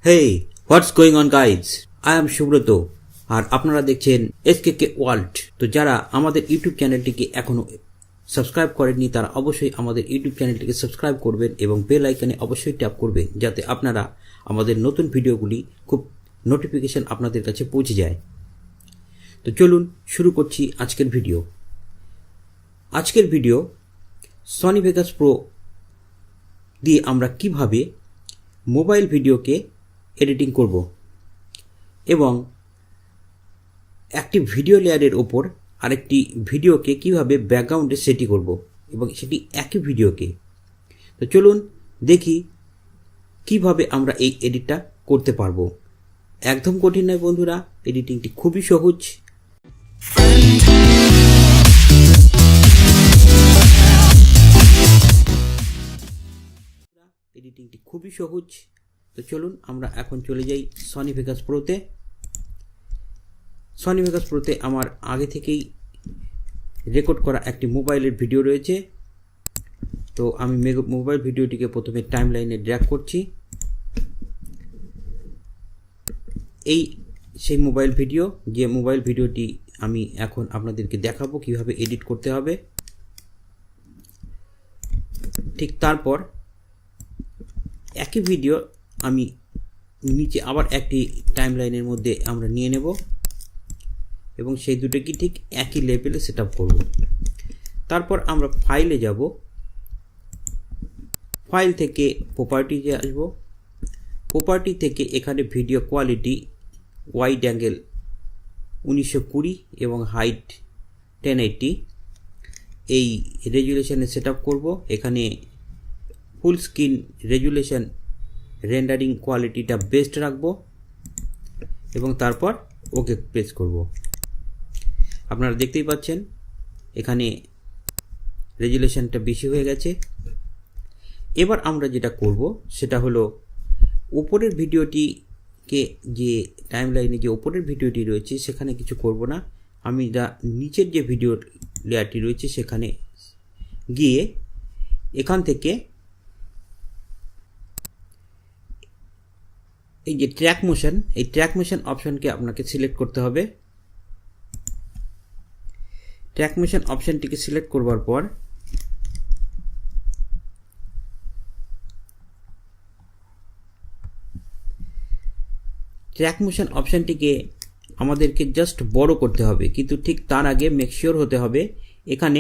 Hey, what's going on guys? I am Subrata আর আপনারা দেখছেন skkworld। তো যারা আমাদের ইউটিউব চ্যানেলটিকে এখনো সাবস্ক্রাইব করেননি তারা অবশ্যই আমাদের ইউটিউব চ্যানেলটিকে সাবস্ক্রাইব করবেন এবং বেল আইকনে অবশ্যই ট্যাপ করবেন যাতে আপনারা আমাদের নতুন ভিডিওগুলি খুব নোটিফিকেশন আপনাদের কাছে পৌঁছে যায়। তো চলুন শুরু করছি আজকের ভিডিও। সনি ভেগাস প্রো দিয়ে আমরা কিভাবে মোবাইল ভিডিওকে এডিটিং করব এবং একটি ভিডিও লেয়ারের ওপর আরেকটি ভিডিওকে কিভাবে ব্যাকগ্রাউন্ডে সেটিং করব এবং সেটি একই ভিডিওকে। তো চলুন দেখি কিভাবে আমরা এই এডিটটা করতে পারবো। একদম কঠিন নয় বন্ধুরা, এডিটিংটি খুবই সহজ। তো চলুন আমরা এখন চলে যাই সনি ভেগাস প্রোতে। সনি ভেগাস প্রোতে আমার আগে থেকেই রেকর্ড করা একটি মোবাইলের ভিডিও রয়েছে। তো আমি মোবাইল ভিডিওটিকে প্রথমে টাইম লাইনে ড্র্যাগ করছি। এই সেই মোবাইল ভিডিওটি আমি এখন আপনাদেরকে দেখাবো কিভাবে এডিট করতে হবে। ঠিক তারপর একই ভিডিও আমি নিচে আবার একটি টাইম লাইনের মধ্যে আমরা নিয়ে নেব এবং সেই দুটোকে ঠিক একই লেভেলে সেট আপ করব। তারপর আমরা ফাইলে যাব, ফাইল থেকে প্রপার্টিতে আসব, প্রপার্টি থেকে এখানে ভিডিও কোয়ালিটি ওয়াইড অ্যাঙ্গেল 1920 এবং হাইট 1080 এই রেজুলেশনে সেট আপ করবো। এখানে ফুল স্ক্রিন রেজুলেশন রেন্ডারিং কোয়ালিটিটা বেস্ট রাখবো এবং তারপর ওকে প্রেস করব। আপনারা দেখতেই পাচ্ছেন এখানে রেজুলেশনটা বেশি হয়ে গেছে। এবার আমরা যেটা করব সেটা হলো উপরের ভিডিওটিকে যে টাইম লাইনে যে উপরের ভিডিওটি রয়েছে সেখানে কিছু করব না। আমি নিচের যে ভিডিও লেয়ারটি রয়েছে সেখানে গিয়ে এখান থেকে এই যে ট্র্যাক মোশন অপশনকে আপনাকে সিলেক্ট করতে হবে। ট্র্যাক মোশন অপশনটিকে সিলেক্ট করবার পর ট্র্যাক মোশন অপশনটিকে আমাদেরকে জাস্ট বড় করতে হবে, কিন্তু ঠিক তার আগে মেক শিওর হতে হবে এখানে